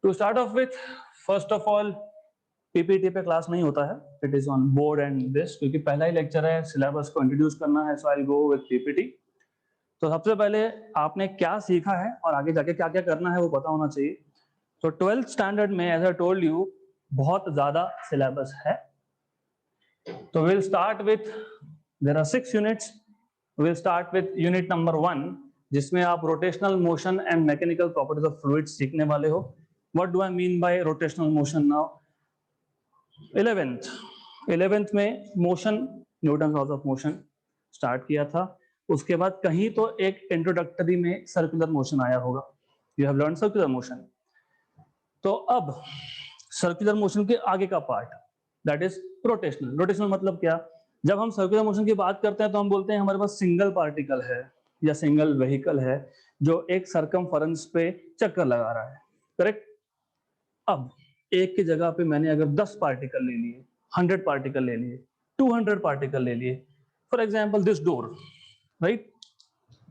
To start off with, first of all, PPT पे class नहीं होता है, it is on board and this, क्योंकि पहला ही लेक्चर है, सिलेबस को इंट्रोड्यूस करना है, so I will go with PPT. तो सबसे पहले आपने क्या सीखा है और आगे जाके क्या क्या करना है वो पता होना चाहिए। तो 12th स्टैंडर्ड में एज आई टोल्ड यू बहुत ज्यादा सिलेबस है। तो will start with, there are 6 units. Will start with unit number 1, जिसमें आप rotational motion and mechanical properties of fluids सीखने वाले हो। What do I mean by rotational motion now? 11th में motion, Newton laws of motion start किया था। उसके बाद कहीं तो एक इंट्रोडक्टरी में सर्कुलर मोशन आया होगा, you have learn circular motion. तो अब सर्कुलर मोशन के आगे का part, that is rotational. Rotational मतलब क्या? जब हम सर्कुलर मोशन की बात करते हैं तो हम बोलते हैं हमारे पास सिंगल पार्टिकल है या सिंगल व्हीकल है जो एक सरकमफेरेंस पे चक्कर लगा रहा है, करेक्ट। अब एक की जगह पे मैंने अगर 10 पार्टिकल ले लिए, 100 पार्टिकल ले लिए, 200 पार्टिकल ले लिए, for example this door, right.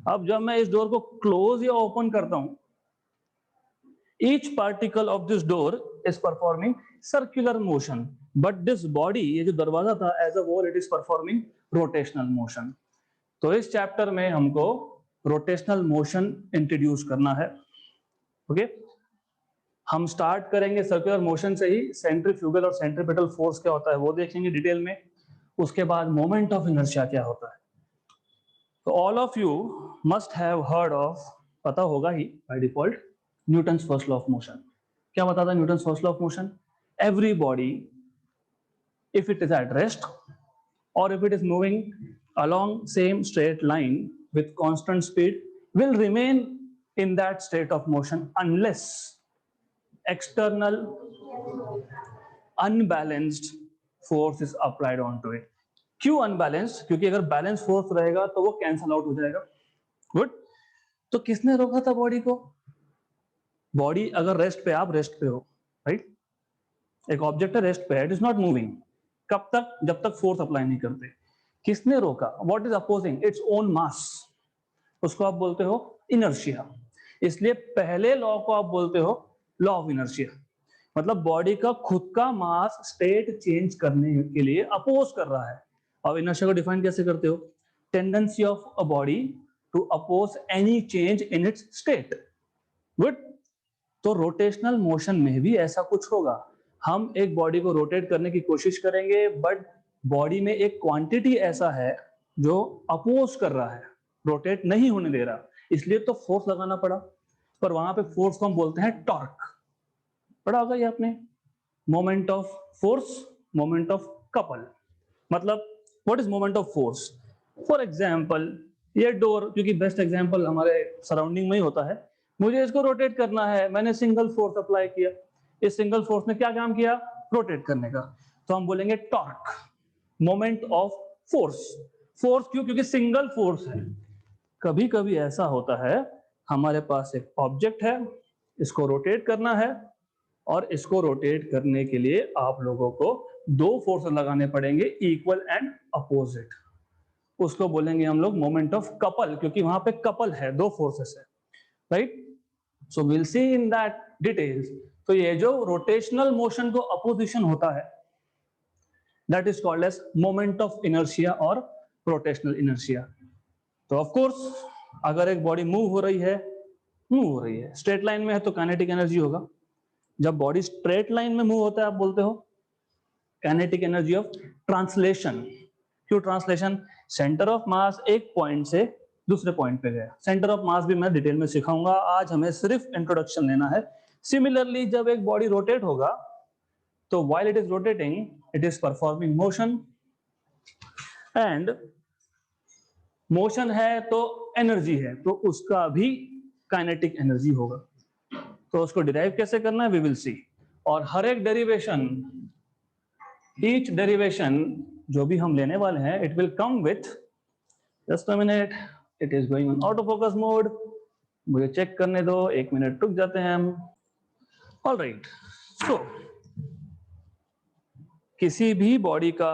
अब जब मैं इस डोर को क्लोज या ओपन करता हूं, each particle of this door is performing circular motion, but this body, ये जो दरवाजा था, as a whole it is performing rotational motion. तो इस चैप्टर में हमको रोटेशनल मोशन इंट्रोड्यूस करना है, ओके। हम स्टार्ट करेंगे सर्कुलर मोशन से ही, सेंट्रीफ्यूगल और सेंट्रीपिटल फोर्स क्या होता है वो देखेंगे डिटेल में। उसके बाद मोमेंट ऑफ इनर्शिया क्या होता है। तो all of you must have heard of, पता होगा ही by default, Newton's first law of motion. क्या बताता है Newton's first law of motion? Every body, if it is at rest or if it is moving along same straight line with constant speed, will remain in that state of motion unless external unbalanced force is applied onto it. क्यों unbalanced? क्योंकि अगर balance force रहेगा तो वो cancel out हो जाएगा। Good. तो किसने रोका था बॉडी को? बॉडी अगर रेस्ट पे, आप रेस्ट पे हो, राइट, एक ऑब्जेक्ट है रेस्ट पे है, इट इज नॉट मूविंग। कब तक? जब तक फोर्स अप्लाई नहीं करते। किसने रोका? What is opposing? It's own mass. उसको आप बोलते हो इनर्शिया। इसलिए पहले लॉ को आप बोलते हो लॉ ऑफ इनर्शिया। मतलब बॉडी का खुद का मास स्टेट चेंज करने के लिए अपोज कर रहा है। और इनर्शिया को डिफाइन कैसे करते हो? Tendency of a body to oppose any change in its state. Good. तो रोटेशनल मोशन में भी ऐसा कुछ होगा। हम एक बॉडी को रोटेट करने की कोशिश करेंगे, बट बॉडी में एक क्वांटिटी ऐसा है जो अपोज कर रहा है, रोटेट नहीं होने दे रहा, इसलिए तो फोर्स लगाना पड़ा। पर वहां पे फोर्स को हम बोलते हैं टॉर्क। पढ़ा होगा ये आपने, moment of force, moment of couple. मतलब what is moment of force? For example ये डोर, क्योंकि बेस्ट एग्जाम्पल हमारे सराउंडिंग में ही होता है, मुझे इसको रोटेट करना है, मैंने सिंगल फोर्स अप्लाई किया। इस सिंगल फोर्स ने क्या काम किया? रोटेट करने का। तो हम बोलेंगे torque, moment of force. Force क्यों? क्योंकि सिंगल फोर्स है। कभी कभी ऐसा होता है, हमारे पास एक ऑब्जेक्ट है, इसको रोटेट करना है, और इसको रोटेट करने के लिए आप लोगों को दो फोर्स लगाने पड़ेंगे, इक्वल एंड अपोजिट। उसको बोलेंगे हम लोग मोमेंट ऑफ कपल, क्योंकि वहां पे कपल है, दो फोर्सेस है, right. So will see in that details. तो ये जो रोटेशनल मोशन को अपोजिशन होता है, that is called as moment of inertia और रोटेशनल इनर्शिया। तो ऑफ कोर्स अगर एक बॉडी मूव हो रही है स्ट्रेट लाइन में है तो काइनेटिक एनर्जी होगा। जब बॉडी स्ट्रेट लाइन में मूव होता है आप बोलते हो काइनेटिक एनर्जी ऑफ ट्रांसलेशन। क्यों ट्रांसलेशन? सेंटर ऑफ मास एक पॉइंट से दूसरे पॉइंट पे गया। सेंटर ऑफ मास भी मैं डिटेल में सिखाऊंगा, आज हमें सिर्फ इंट्रोडक्शन लेना है। सिमिलरली जब एक बॉडी रोटेट होगा तो while it is rotating it is performing motion, and motion है तो एनर्जी है, तो उसका भी काइनेटिक एनर्जी होगा। तो उसको डिराइव कैसे करना है वी विल सी। और हर एक डेरिवेशन, ईच डेरिवेशन जो भी हम लेने वाले हैं, it will come with, just a minute, it is going on auto focus mode, मुझे चेक करने दो, 1 मिनट रुक जाते हैं हम। ऑलराइट, सो किसी भी बॉडी का,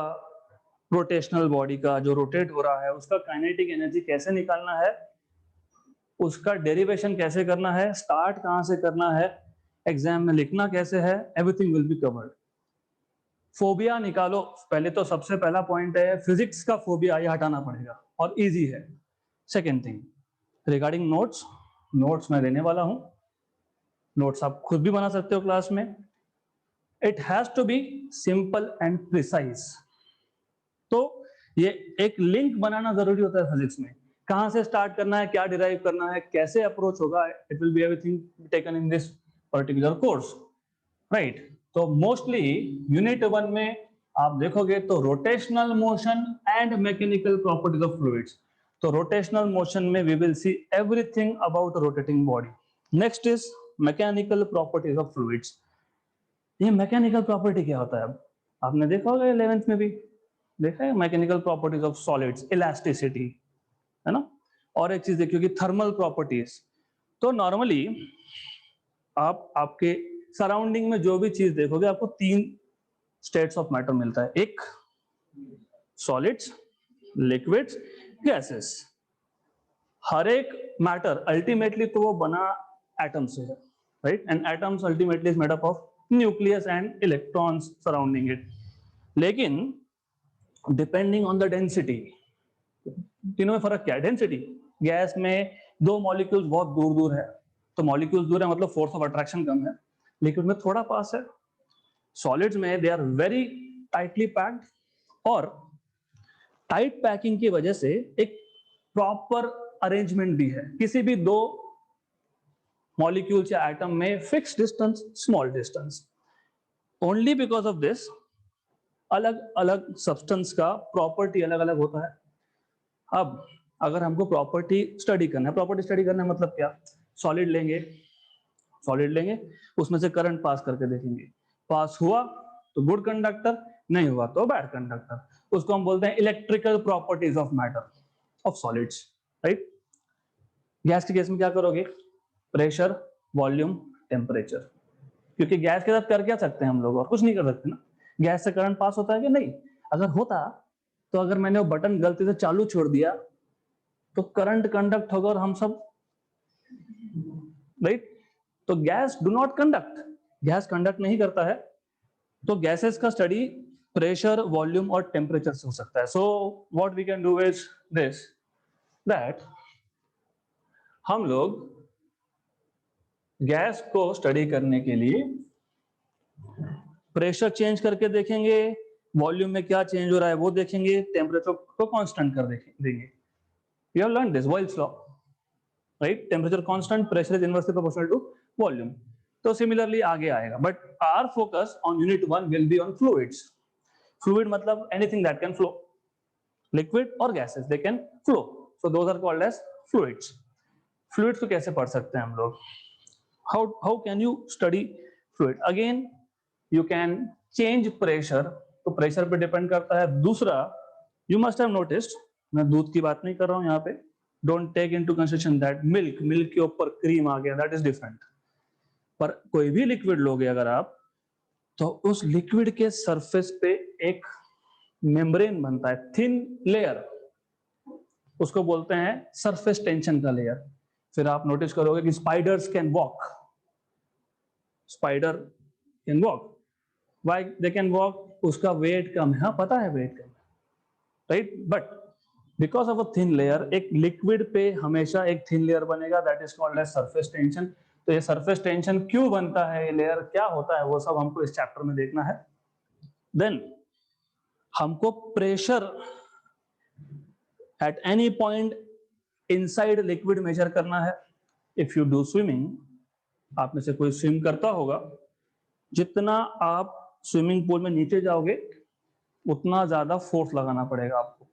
रोटेशनल बॉडी का जो रोटेट हो रहा है, उसका काइनेटिक एनर्जी कैसे निकालना है, उसका डेरिवेशन कैसे करना है, स्टार्ट कहां से करना है, एग्जाम में लिखना कैसे है, everything will be covered. Phobia निकालो, पहले तो सबसे पहला पॉइंट है फिजिक्स का फोबिया, ये हटाना पड़ेगा और इजी है। Second thing regarding notes, notes मैं देने वाला हूं, नोट्स आप खुद भी बना सकते हो क्लास में। It has to be simple and precise. तो ये एक लिंक बनाना जरूरी होता है फिजिक्स में, कहां से स्टार्ट करना है, क्या डिराइव करना है, कैसे अप्रोच होगा, it will be everything taken in this particular course, right. तो मोस्टली यूनिट 1 में आप देखोगे तो rotational motion and mechanical properties of fluids, तो रोटेशनल मोशन में we will see everything about rotating body. Next is mechanical properties of fluids. ये mechanical property क्या होता है, अब आपने देखा होगा 11th में भी देखा है, mechanical properties of solids, elasticity, है ना। और एक चीज देखिए कि थर्मल प्रॉपर्टीज। तो नॉर्मली आप आपके सराउंडिंग में जो भी चीज देखोगे आपको 3 स्टेट्स ऑफ मैटर मिलता है, एक सॉलिड्स, लिक्विड्स, गैसेस। हर एक मैटर अल्टीमेटली तो वो बना एटम से है, right, and atoms ultimately is made up of nucleus and electrons surrounding it. लेकिन डिपेंडिंग ऑन द डेंसिटी, तीनों में फर्क क्या है, डेंसिटी। गैस में 2 मॉलिक्यूल्स बहुत दूर दूर है, तो मॉलिक्यूल्स दूर है मतलब फोर्स ऑफ अट्रैक्शन कम है। लिक्विड में थोड़ा पास है। सॉलिड्स में they are very tightly packed, और टाइट पैकिंग की वजह से एक प्रॉपर अरेंजमेंट भी है, किसी भी 2 मॉलिक्यूल्स या एटम में fix distance, small distance. Only because of this अलग अलग सब्सटेंस का प्रॉपर्टी अलग अलग होता है। अब अगर हमको प्रॉपर्टी स्टडी करना है, प्रॉपर्टी स्टडी करना है मतलब क्या, सॉलिड लेंगे, सॉलिड लेंगे, उसमें से करंट पास करके देखेंगे, पास हुआ तो गुड कंडक्टर, नहीं हुआ तो बैड कंडक्टर। उसको हम बोलते हैं electrical properties of matter of solids, right. Gas के केस में क्या करोगे, प्रेशर, वॉल्यूम, टेम्परेचर, क्योंकि गैस के साथ कर क्या सकते हैं हम लोग, और कुछ नहीं कर सकते ना। गैस से करंट पास होता है कि नहीं, अगर होता तो अगर मैंने वो बटन गलती से चालू छोड़ दिया तो करंट कंडक्ट होगा और हम सब, राइट। तो gas do not conduct, gas conduct नहीं करता है। तो गैसेस का स्टडी प्रेशर, वॉल्यूम और टेम्परेचर से हो सकता है। So what we can do is this, that हम लोग गैस को स्टडी करने के लिए प्रेशर चेंज करके देखेंगे, वॉल्यूम में क्या चेंज हो रहा है वो देखेंगे, टेम्परेचर को कांस्टेंट कर देंगे। We have learn this Boyle's law, right. Temperature constant, pressure is inversely proportional to volume. तो सिमिलरली आगे आएगा, but our focus on unit 1 will be on fluids. Fluid मतलब anything that can flow, liquid और gases they can flow, so those are called as fluids. Fluids को कैसे पढ़ सकते हैं हम लोग, how can you study fluid, again you can change pressure, तो प्रेशर पे डिपेंड करता है। दूसरा, यू मस्ट हैव नोटिस्ड, मैं दूध की बात नहीं कर रहा हूं यहाँ पे, don't take into consideration that milk, milk के ऊपर क्रीम आ गया, दैट इज डिफरेंट। पर कोई भी लिक्विड लोगे अगर आप, तो उस लिक्विड के सरफेस पे एक मेम्ब्रेन बनता है, थिन लेयर, उसको बोलते हैं सरफेस टेंशन का लेयर। फिर आप नोटिस करोगे कि spiders can walk, spider can walk, why they can walk, उसका वेट कम है, हाँ पता है वेट कम है, right, but because of a thin layer, एक लिक्विड पे हमेशा एक थिन लेयर बनेगा, that is called as surface tension. तो ये सरफेस टेंशन क्यों बनता है, ये लेयर क्या होता है, वो सब हमको इस चैप्टर में देखना है। देन हमको pressure at any point inside liquid measure करना है। इफ यू डू स्विमिंग, आप में से कोई स्विम करता होगा, जितना आप स्विमिंग पूल में नीचे जाओगे उतना ज्यादा फोर्स लगाना पड़ेगा आपको।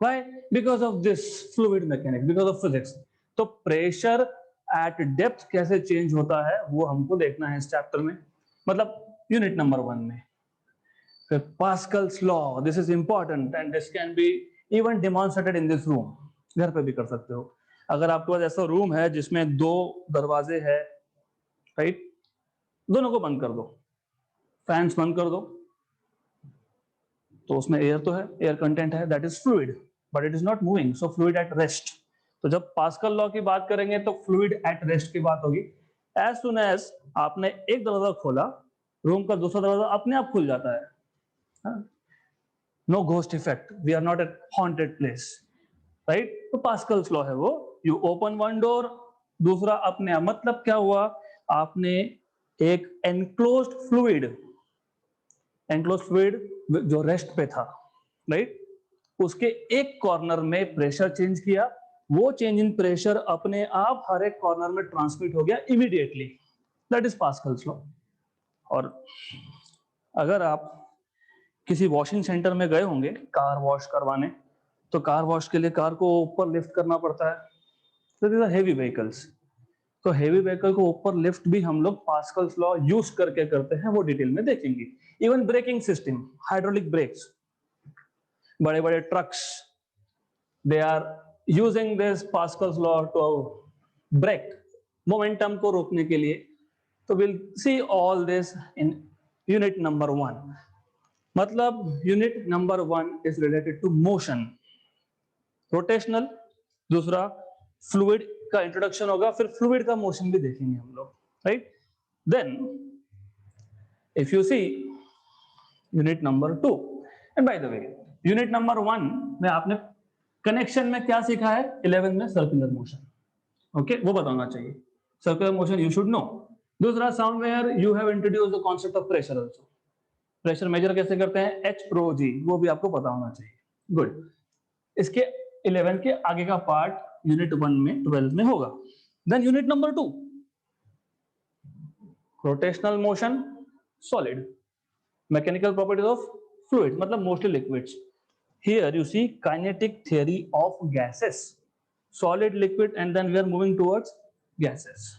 Why? Because of this fluid mechanics, because of physics. तो प्रेशर एट डेप्थ कैसे चेंज होता है वो हमको देखना है इस चैप्टर में, मतलब यूनिट नंबर 1 में। फिर Pascal's law, this is important and this can be even demonstrated in this room, घर पे भी कर सकते हो। अगर आपके पास ऐसा रूम है जिसमें 2 दरवाजे है, राइट, दोनों को बंद कर दो, फैंस बंद कर दो, तो उसमें एयर तो है, एयर कंटेंट है, that is fluid, but it is not moving, so fluid eight rest. तो जब पास्कल लॉ की बात करेंगे तो फ्लूइड एट रेस्ट की बात होगी। एज सुन एज आपने एक दरवाजा खोला, रूम का दूसरा दरवाजा अपने आप खुल जाता है। No ghost effect, we are not at haunted place, right? तो पास्कल्स लॉ है वो, यू ओपन वन डोर, दूसरा अपने आप। मतलब क्या हुआ, आपने एक एनक्लोज्ड फ्लूइड जो रेस्ट पे था, राइट, उसके एक कॉर्नर में प्रेशर चेंज किया, वो चेंज इन प्रेशर अपने आप हर एक कॉर्नर में ट्रांसमिट हो गया immediately, that is Pascal's law. और अगर आप किसी वॉशिंग सेंटर में गए होंगे कार वॉश करवाने, तो कार वॉश के लिए कार को ऊपर लिफ्ट करना पड़ता है, तो दीज आर हेवी व्हीकल्स। तो हेवी व्हीकल को ऊपर लिफ्ट भी हम लोग पास्कल्स लॉ यूज करके करते हैं, वो डिटेल में देखेंगे। Even braking system, hydraulic brakes, बड़े बड़े trucks, they are using this Pascal's law to brake, momentum को रोकने के लिए। तो will see all this in unit number 1। मतलब unit number 1 is related to motion, rotational, दूसरा फ्लूइड का इंट्रोडक्शन होगा, फिर फ्लूइड का मोशन भी देखेंगे हम लोग, right? Then if you see unit number 2, and by the way unit number 1 में आपने कनेक्शन में क्या सीखा है? 11 में सर्कुलर मोशन, ओके, वो बताना चाहिए। Circular motion you should know. दूसरा, somewhere you have introduced the concept of pressure also, pressure measure कैसे करते हैं? H प्रो जी, वो भी आपको पता होना चाहिए। गुड। इसके 11 के आगे का पार्ट यूनिट 1 में 12 में होगा। Then unit number 2, rotational motion, solid, mechanical properties of fluid, मतलब mostly liquids. Here you see kinetic theory of gases, solid, liquid, and then we are moving towards gases.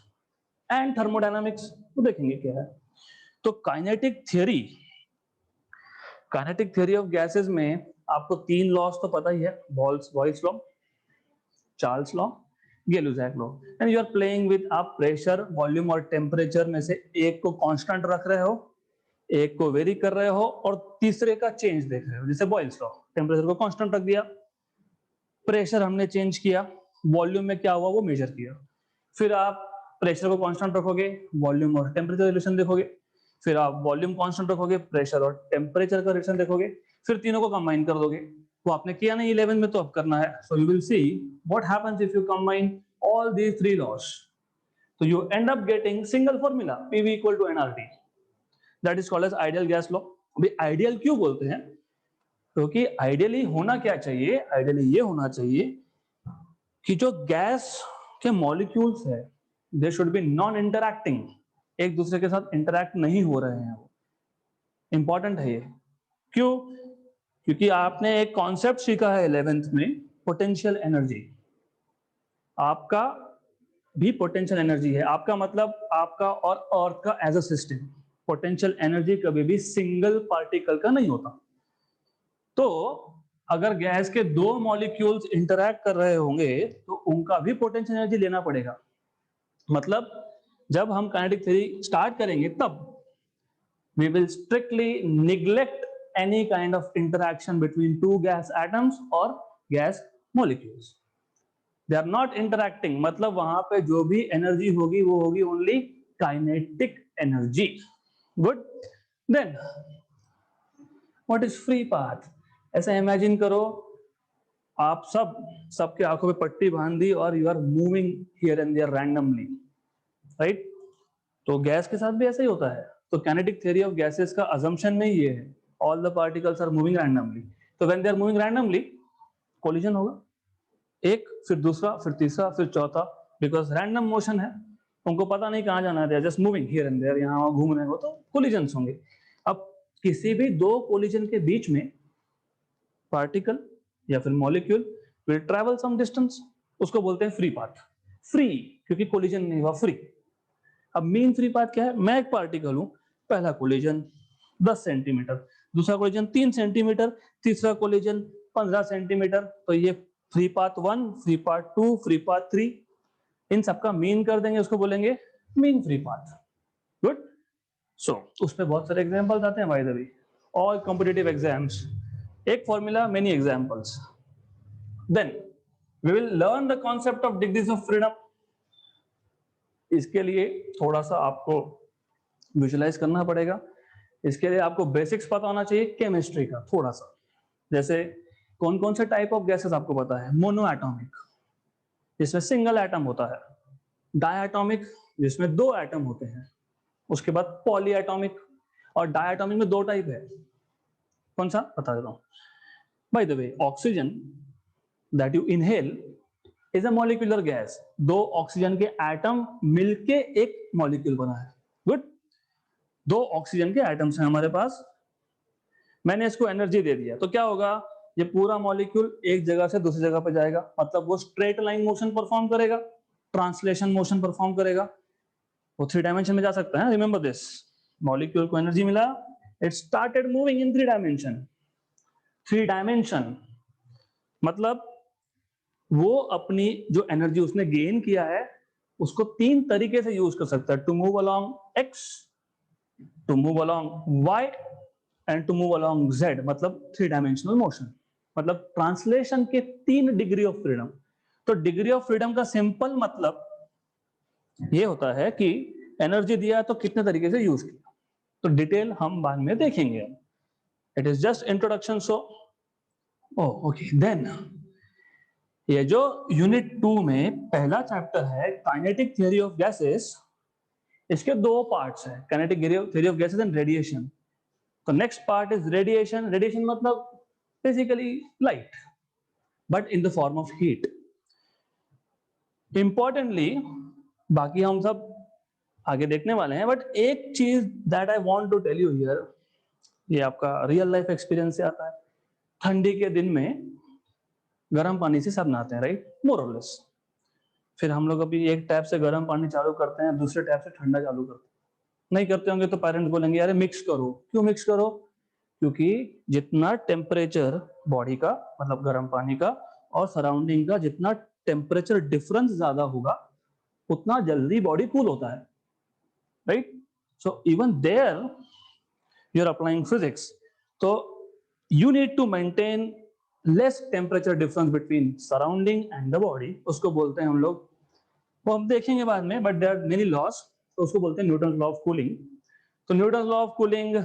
And thermodynamics तो देखेंगे क्या है। तो kinetic theory of gases में आपको 3 laws तो पता ही है, Boyle's law, Charles law, Gay Lussac law. And you are playing with आप प्रेशर, वॉल्यूम और टेम्परेचर में से एक को कांस्टेंट रख रहे हो, एक को वेरी कर रहे हो, और तीसरे का चेंज देख रहे हो। जैसे बॉयल्स लॉ, टेम्परेचर को कांस्टेंट रख दिया, प्रेशर हमने चेंज किया, वॉल्यूम में क्या हुआ वो मेजर किया, फिर आप प्रेशर को कांस्टेंट रखोगे, वॉल्यूम और टेम्परेचर रिलेशन देखोगे, फिर आप वॉल्यूम कांस्टेंट रखोगे, प्रेशर और टेम्परेचर का रिलेशन देखोगे, फिर तीनों को कंबाइन कर दोगे। वो आपने किया नहीं 11 में, तो अब करना है। So you will see what happens if you combine all these 3 laws, तो you end up getting single formula, PV equal to nRT, that is called as ideal gas law. अभी आइडियल क्यों बोलते हैं? क्योंकि आइडियली होना क्या चाहिए? Ideally ये होना चाहिए कि जो गैस के मॉलिक्यूल्स है, they should be non interacting, एक दूसरे के साथ इंटरैक्ट नहीं हो रहे हैं। वो इंपॉर्टेंट है ये। क्यों? क्योंकि आपने एक कॉन्सेप्ट सीखा है 11th में, पोटेंशियल एनर्जी। आपका भी पोटेंशियल एनर्जी है, आपका मतलब आपका और अर्थ का as a system. Potential energy कभी भी सिंगल पार्टिकल का नहीं होता। तो अगर गैस के 2 मॉलिक्यूल्स इंटरैक्ट कर रहे होंगे, तो उनका भी पोटेंशियल एनर्जी लेना पड़ेगा। मतलब जब हम काइनेटिक थ्योरी स्टार्ट करेंगे, तब we will strictly neglect any kind of interaction between 2 gas atoms or gas molecules. They are not interacting, मतलब वहां पे जो भी एनर्जी होगी वो होगी only kinetic energy. Good. Then what is free path? ऐसा इमेजिन करो, आप सबके आंखों पे पट्टी बांध दी और you are moving here and there randomly, right? तो गैस के साथ भी ऐसा ही होता है। तो काइनेटिक थ्योरी ऑफ गैसेस का अजम्पशन में ये है, all the particles are moving randomly. तो when they are moving randomly, collision होगा, एक, फिर दूसरा, फिर तीसरा, फिर चौथा, बिकॉज रैंडम मोशन है, उनको पता नहीं कहां जाना है, they are just moving here and there, यहां वहां घूम रहे हो, तो कोलिजन्स होंगे। अब किसी भी 2 कोलिजन के बीच में पार्टिकल या फिर molecule will travel some distance, उसको बोलते हैं फ्री पाथ। फ्री क्योंकि कोलिजन नहीं हुआ, फ्री। अब मीन फ्री पाथ क्या है? मैं एक पार्टिकल हूं, पहला कोलिजन 10 सेंटीमीटर, दूसरा कोलिजन 3 सेंटीमीटर, तीसरा कोलिजन 15 सेंटीमीटर, तो ये free path 1, free path 2, free path 3, इन सबका मीन कर देंगे, उसको बोलेंगे mean free path. Good. So उस पे बहुत सारे एग्जांपल्स आते हैं by the way, all competitive exams, एक formula many examples. Then we will learn the concept of degrees of freedom. इसके लिए थोड़ा सा आपको विजुलाइज करना पड़ेगा। इसके लिए आपको बेसिक्स पता होना चाहिए केमिस्ट्री का थोड़ा सा। जैसे कौन कौन से टाइप ऑफ गैसेस आपको पता है? मोनो एटॉमिक, जिसमें सिंगल एटम होता है। डायटॉमिक, जिसमें 2 एटम होते हैं। उसके बाद पॉली एटॉमिक, और डायटॉमिक में 2 टाइप है। कौन सा बता देता हूं। Bye the way, oxygen that you inhale is a molecular gas. 2 oxygen के एटम मिलके एक मॉलिक्यूल बना है। गुड। 2 ऑक्सीजन के एटम्स हैं हमारे पास, मैंने इसको एनर्जी दे दिया तो क्या होगा? ये पूरा मॉलिक्यूल एक जगह से दूसरी जगह पे जाएगा, मतलब वो स्ट्रेट लाइन मोशन परफॉर्म करेगा, ट्रांसलेशन मोशन परफॉर्म करेगा। वो 3 डायमेंशन में जा सकता है। रिमेंबर दिस, मॉलिक्यूल को एनर्जी मिला, it started moving in 3 dimension. 3 dimension मतलब वो अपनी जो एनर्जी उसने गेन किया है उसको 3 तरीके से यूज कर सकता है। To move along X, to move along Y and to move along Z, मतलब 3 डायमेंशनल मोशन। मतलब ट्रांसलेशन के 3 डिग्री ऑफ फ्रीडम। तो डिग्री ऑफ फ्रीडम का सिंपल मतलब ये होता है कि एनर्जी दिया तो कितने तरीके से यूज किया। तो डिटेल हम बाद में देखेंगे, it is just introduction. So okay, then ये जो यूनिट 2 में पहला चैप्टर है काइनेटिक थ्योरी ऑफ गैसेस, इसके 2 पार्ट्स हैं, kinetic theory of gases and radiation. तो next part is radiation. Radiation मतलब basically light, but in the form of heat. Importantly बाकी हम सब आगे देखने वाले हैं, बट एक चीज that I want to tell you here, ये आपका रियल लाइफ एक्सपीरियंस से आता है। ठंडी के दिन में गर्म पानी से सब नहाते हैं, राइट, मोर और लेस। फिर हम लोग अभी एक टैप से गर्म पानी चालू करते हैं, दूसरे टैप से ठंडा चालू करते हैं। नहीं करते होंगे तो पेरेंट्स बोलेंगे अरे मिक्स करो। क्यों मिक्स करो? क्योंकि जितना टेम्परेचर बॉडी का, मतलब गर्म पानी का, और सराउंडिंग का जितना टेम्परेचर डिफरेंस ज्यादा होगा उतना जल्दी बॉडी कूल होता है, right. So even there you are applying physics, तो you need to maintain less temperature difference between surrounding and the body. उसको बोलते हैं हम लोग, वो हम देखेंगे बाद में, but there are many laws, तो उसको बोलते हैं न्यूटन लॉ ऑफ कूलिंग। तो Newton law of cooling,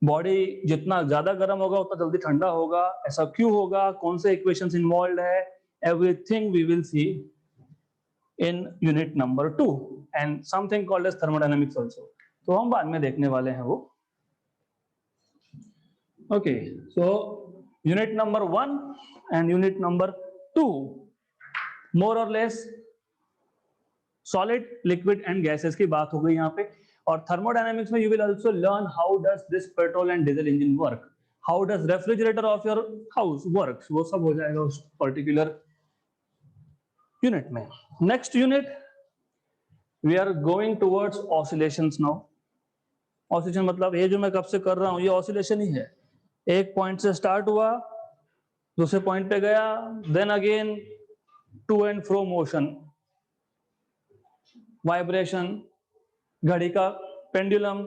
body जितना ज्यादा गर्म होगा उतना जल्दी ठंडा होगा। ऐसा क्यों होगा, कौन से इक्वेशंस इन्वॉल्व है, everything we will see in unit number 2 and something called as thermodynamics also. तो हम बाद में देखने वाले हैं वो। Okay, so unit number 1 and unit number 2 more और less solid, liquid and gases की बात हो गई यहाँ पे। और थर्मोडायनामिक्स में you will also learn how does this petrol and diesel engine work, how does refrigerator of your house works, वो सब हो जाएगा उस पर्टिकुलर यूनिट में। Next unit we are going towards oscillations now. Oscillation मतलब ये जो मैं कब से कर रहा हूं ये ऑसिलेशन ही है। एक पॉइंट से स्टार्ट हुआ, दूसरे पॉइंट पे गया, then again to and fro motion, vibration, घड़ी का पेंडुलम।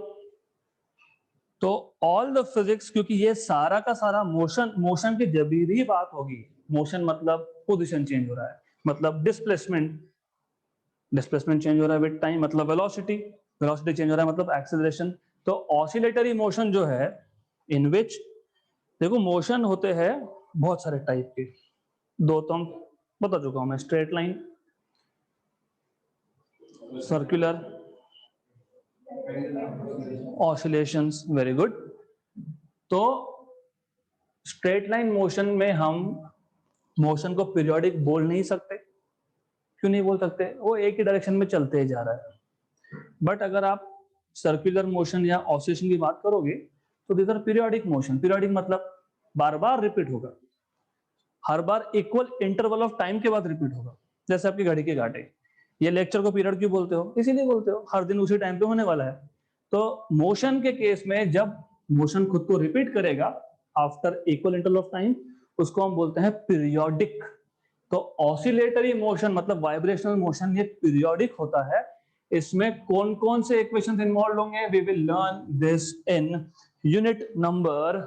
तो ऑल द फिजिक्स, क्योंकि ये सारा का सारा मोशन की जब भी बात होगी, मोशन मतलब पोजीशन चेंज हो रहा है, मतलब डिस्प्लेसमेंट चेंज हो रहा है विद टाइम, मतलब वेलोसिटी चेंज हो रहा है, मतलब एक्सेलरेशन। तो ऑसिलेटरी मोशन जो है, इन विच देखो मोशन होते हैं बहुत सारे टाइप के, 2 तो हम बता चुका हूं मैं, straight line, circular, oscillations. Very good. तो स्ट्रेट लाइन मोशन में हम मोशन को पीरियोडिक बोल नहीं सकते। क्यों नहीं बोल सकते? वो एक ही डायरेक्शन में चलते ही जा रहा है। बट अगर आप सर्कुलर मोशन या ऑसिलेशन की बात करोगे तो this are periodic motion. Periodic मतलब बार बार रिपीट होगा, हर बार इक्वल इंटरवल ऑफ टाइम के बाद रिपीट होगा। जैसे आपकी घड़ी के कांटे, ये लेक्चर को पीरियड क्यों बोलते हो? इसीलिए बोलते हो, हर दिन उसी टाइम पे होने वाला है। तो मोशन के केस में जब मोशन खुद को रिपीट करेगा after equal interval of time, उसको हम बोलते हैं पीरियोडिक। तो ऑसिलेटरी मोशन मतलब वाइब्रेशनल मोशन, ये पीरियोडिक होता है। इसमें कौन कौन से इक्वेशंस इन्वॉल्व होंगे, we will learn this in unit number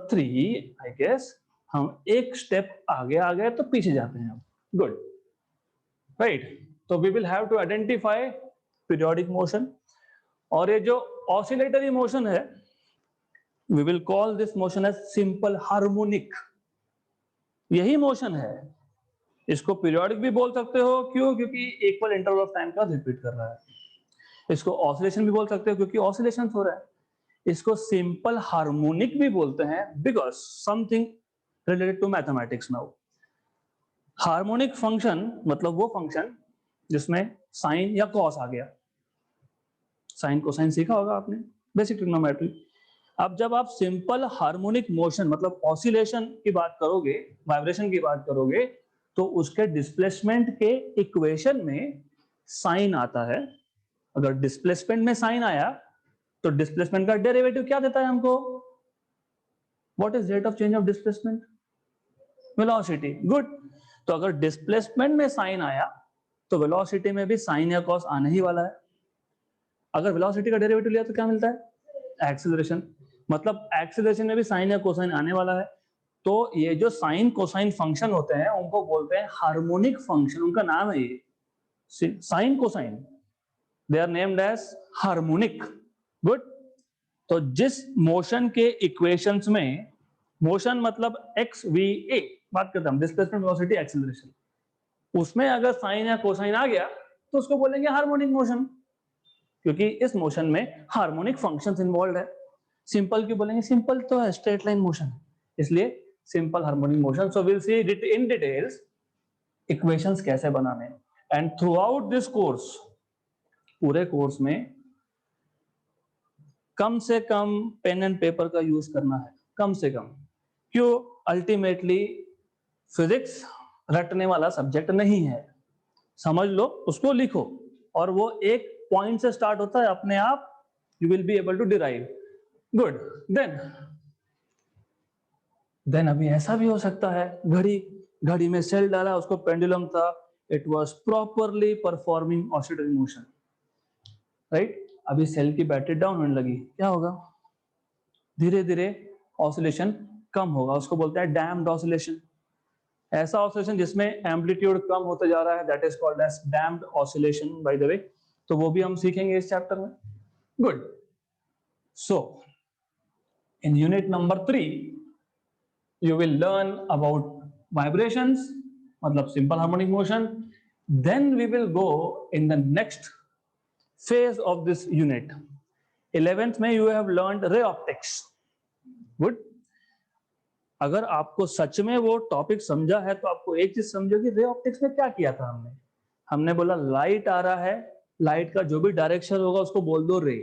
3। I guess हम एक स्टेप आगे आ गए तो पीछे जाते हैं। गुड। राइट। तो we will have to identify periodic motion, और ये जो ऑसिलेटरी मोशन है we will call this motion as simple harmonic. यही मोशन है, इसको पीरियोडिक भी बोल सकते हो, क्यों? क्योंकि इक्वल इंटरवल ऑफ टाइम का रिपीट कर रहा है। इसको ऑसिलेशन भी बोल सकते हो क्योंकि ऑसिलेशन हो रहा है। इसको सिंपल हार्मोनिक भी बोलते हैं because something related to mathematics. Now harmonic function मतलब वो फंक्शन जिसमें साइन या कॉस आ गया। साइन कोसाइन सीखा होगा आपने, बेसिक ट्रिग्नोमेट्री। अब जब आप सिंपल हार्मोनिक मोशन मतलब ऑसिलेशन की बात करोगे, वाइब्रेशन की बात करोगे, तो उसके डिस्प्लेसमेंट के इक्वेशन में साइन आता है। अगर डिस्प्लेसमेंट में साइन आया तो डिस्प्लेसमेंट का डेरिवेटिव क्या देता है हमको? What is rate of change of displacement? Velocity. Good. तो अगर डिस्प्लेसमेंट में साइन आया तो वेलोसिटी में भी साइन या कॉस आने ही वाला है। अगर वेलोसिटी का डेरिवेटिव लिया तो क्या मिलता है? एक्सेलरेशन। मतलब एक्सेलरेशन में भी साइन या कोसाइन आने वाला है। तो ये जो साइन कोसाइन फंक्शन होते हैं उनको बोलते हैं हार्मोनिक फंक्शन। उनका नाम है ये sine cosine, they are named as harmonic. Good. तो जिस मोशन के इक्वेशंस में, मोशन मतलब एक्स वी ए बात करते हैं हम, डिस्प्लेसमेंट वेलोसिटी एक्सेलरेशन, उसमें अगर साइन या कोसाइन आ गया तो उसको बोलेंगे हार्मोनिक मोशन, क्योंकि इस मोशन में हार्मोनिक फंक्शंस इन्वॉल्व है। सिंपल क्यों बोलेंगे? सिंपल तो है स्ट्रेट लाइन मोशन, इसलिए simple harmonic motion. So will see in details equations कैसे बनाने, and through out this course, पूरे कोर्स में कम से कम पेन एंड पेपर का यूज करना है, कम से कम। क्यों? अल्टीमेटली फिजिक्स रटने वाला सब्जेक्ट नहीं है। समझ लो, उसको लिखो, और वो एक पॉइंट से स्टार्ट होता है, अपने आप you will be able to derive. Good. Then अभी ऐसा भी हो सकता है, घड़ी में सेल डाला, उसको पेंडुलम था, it was properly performing oscillatory motion, right. अभी सेल की बैटरी डाउन होने लगी, क्या होगा? धीरे धीरे ऑसिलेशन कम होगा, उसको बोलते हैं डैम्प्ड ऑसिलेशन। ऐसा ऑसिलेशन जिसमें एम्पलीट्यूड कम होते जा रहा है, that is called as damped oscillation, by the way. तो वो भी हम सीखेंगे इस चैप्टर में। Good. So in unit number 3 you will learn about vibrations, मतलब simple harmonic motion. Then we will go in the next phase of this unit. 11th में you have learned ray optics. Good. अगर आपको सच में वो topic समझा है तो आपको एक चीज समझो कि रे ऑप्टिक्स में क्या किया था हमने। हमने बोला लाइट आ रहा है, लाइट का जो भी डायरेक्शन होगा उसको बोल दो रे।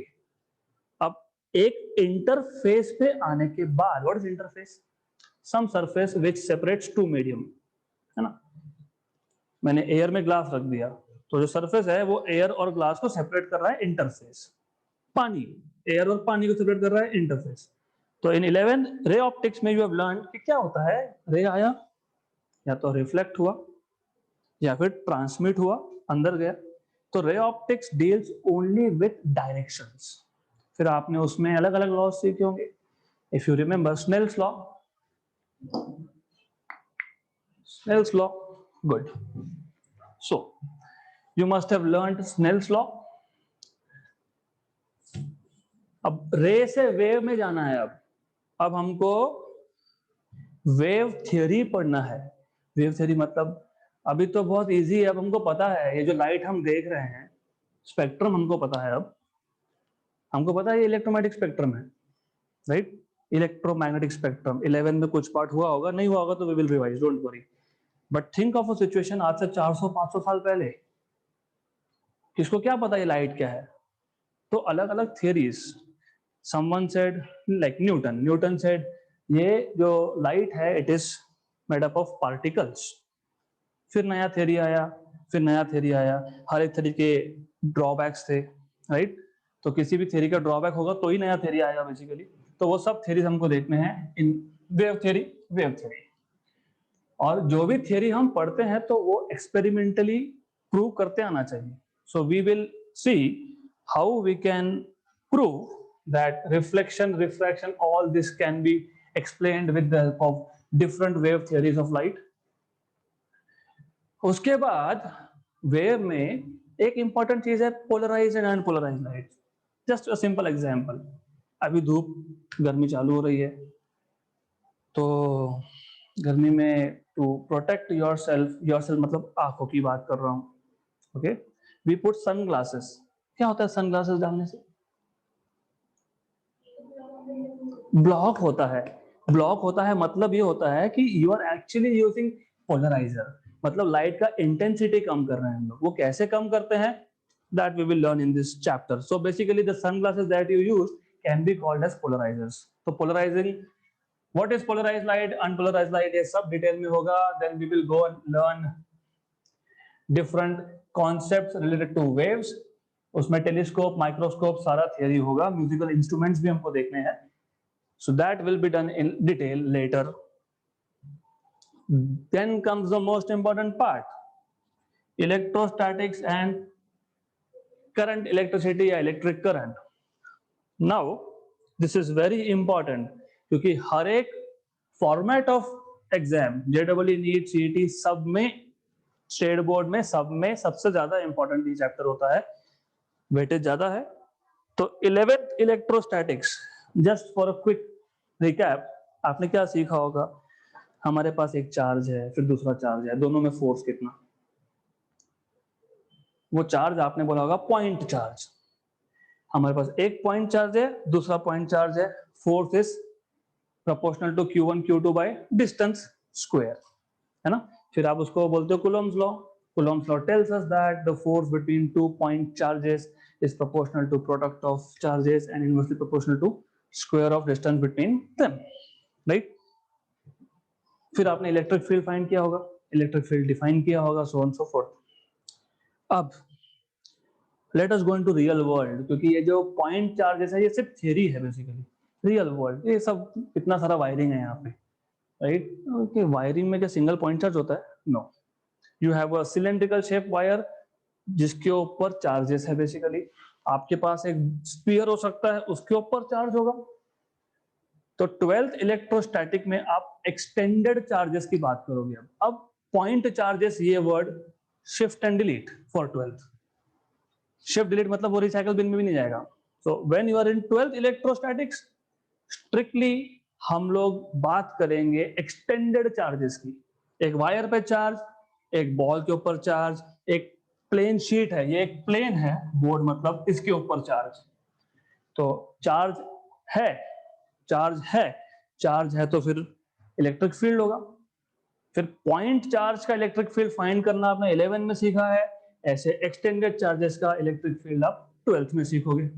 अब एक इंटरफेस पे आने के बाद, what is interface? Some surface which separates two medium, है ना। मैंने एयर में ग्लास रख दिया, तो जो सरफेस है वो एयर और ग्लास को सेपरेट कर रहा है, इंटरफेस। पानी, एयर और पानी को सेपरेट कर रहा है, इंटरफेस। तो इन 11 रे ऑप्टिक्स में यू हैव लर्न कि क्या होता है। रे आया, या तो रिफ्लेक्ट हुआ या फिर ट्रांसमिट हुआ, अंदर गया। तो ray optics deals only with directions. फिर आपने उसमें अलग अलग लॉज सीखे होंगे। If you remember Snell's law, Snell's law. Good. So you must have learned Snell's law. अब रे से वेव में जाना है। अब हमको वेव थ्योरी पढ़ना है। वेव थ्योरी मतलब अभी तो बहुत इजी है, अब हमको पता है ये जो लाइट हम देख रहे हैं, स्पेक्ट्रम हमको पता है। अब हमको पता है ये इलेक्ट्रोमैग्नेटिक स्पेक्ट्रम है, राइट। इलेक्ट्रोमैग्नेटिक स्पेक्ट्रम 11 में कुछ पार्ट हुआ होगा, नहीं हुआ होगा तो we will revise, don't worry. But think of a situation आज से 400-500 साल पहले, किसको क्या पता ये लाइट क्या है? तो अलग अलग theories. Someone said like Newton said ये जो लाइट है it is made up of particles. फिर नया थियरी आया, फिर नया थियरी आया, हर एक थियरी के ड्रॉबैक्स थे, राइट। तो किसी भी थियरी का ड्रॉबैक होगा तो ही नया थियरी आएगा बेसिकली। तो वो सब थियरीज हमको देखने हैं इन वेव थियरी। और जो भी थियरी हम पढ़ते हैं तो वो एक्सपेरिमेंटली प्रूव करते आना चाहिए। So we will see how we can prove that reflection, refraction, all this can be explained with the help of different wave theories of light. उसके बाद वेव में एक इंपॉर्टेंट चीज है polarise and unpolarise light. Just a simple example, अभी धूप गर्मी चालू हो रही है, तो गर्मी में टू प्रोटेक्ट योरसेल्फ मतलब आंखों की बात कर रहा हूँ, okay, we put sun glasses. क्या होता है सन ग्लासेस डालने से? ब्लॉक होता है। ब्लॉक होता है मतलब ये होता है कि you are actually using polariser, मतलब लाइट का इंटेंसिटी कम कर रहे हैं हम लोग। वो कैसे कम करते हैं, that we will learn in this chapter. So basically the sunglasses that you use can be called as polarisers. तो polarising, what is polarised light, unpolarised light, ये सब डिटेल में होगा। Then we will go and learn different concepts related to waves. उसमें telescope, microscope, सारा theory होगा। Musical instruments भी हमको देखने हैं। So that will be done in detail later. Then comes the most important part, electrostatics and current, electricity या electric current. Now this is very important क्योंकि हर एक format of exam JEE NEET CET सब में, state board में सब में सबसे ज्यादा इंपॉर्टेंट ये चैप्टर होता है, वेटेज ज्यादा है। तो 11th electrostatics, just for a quick recap, आपने क्या सीखा होगा? हमारे पास एक चार्ज है, फिर दूसरा चार्ज है, दोनों में फोर्स कितना? वो चार्ज आपने बोला होगा पॉइंट चार्ज। हमारे पास एक पॉइंट चार्ज है, दूसरा पॉइंट चार्ज है, force is proportional to Q1 Q2 by distance square, है ना? फिर आप उसको बोलते हो Coulomb's law. Coulomb's law tells us that the force between two point charges is proportional to product of charges and inversely proportional to square of distance between them, right? फिर आपने electric field find किया होगा, electric field define किया होगा, so on so fourth. अब let us go into real world, क्योंकि ये जो पॉइंट चार्जेस है ये सिर्फ थ्योरी है बेसिकली। रियल वर्ल्ड ये सब इतना सारा वायरिंग है यहाँ पे, राइट? ओके, वायरिंग में क्या सिंगल पॉइंट चार्ज होता है? No, you have a cylindrical shape wire जिसके ऊपर चार्जेस है बेसिकली। आपके पास एक स्फीयर हो सकता है, उसके ऊपर चार्ज होगा। तो 12th इलेक्ट्रोस्टैटिक में आप एक्सटेंडेड चार्जेस की बात करोगे। अब पॉइंट चार्जेस ये word shift and delete for 12th। Shift delete मतलब वो रिसाइकल बिन में भी नहीं जाएगा। So when you are in 12th electrostatics, strictly हम लोग बात करेंगे एक्सटेंडेड चार्जेस की। एक वायर पे चार्ज, एक बॉल के ऊपर चार्ज, एक प्लेन शीट है, ये एक प्लेन है बोर्ड, मतलब इसके ऊपर चार्ज। तो चार्ज है, चार्ज है, चार्ज है तो फिर इलेक्ट्रिक फील्ड होगा। फिर पॉइंट चार्ज का इलेक्ट्रिक फील्ड फाइंड करना आपने 11 में सीखा है, ऐसे एक्सटेंडेड चार्जेस का इलेक्ट्रिक फील्ड आप 12th में सीखोगे।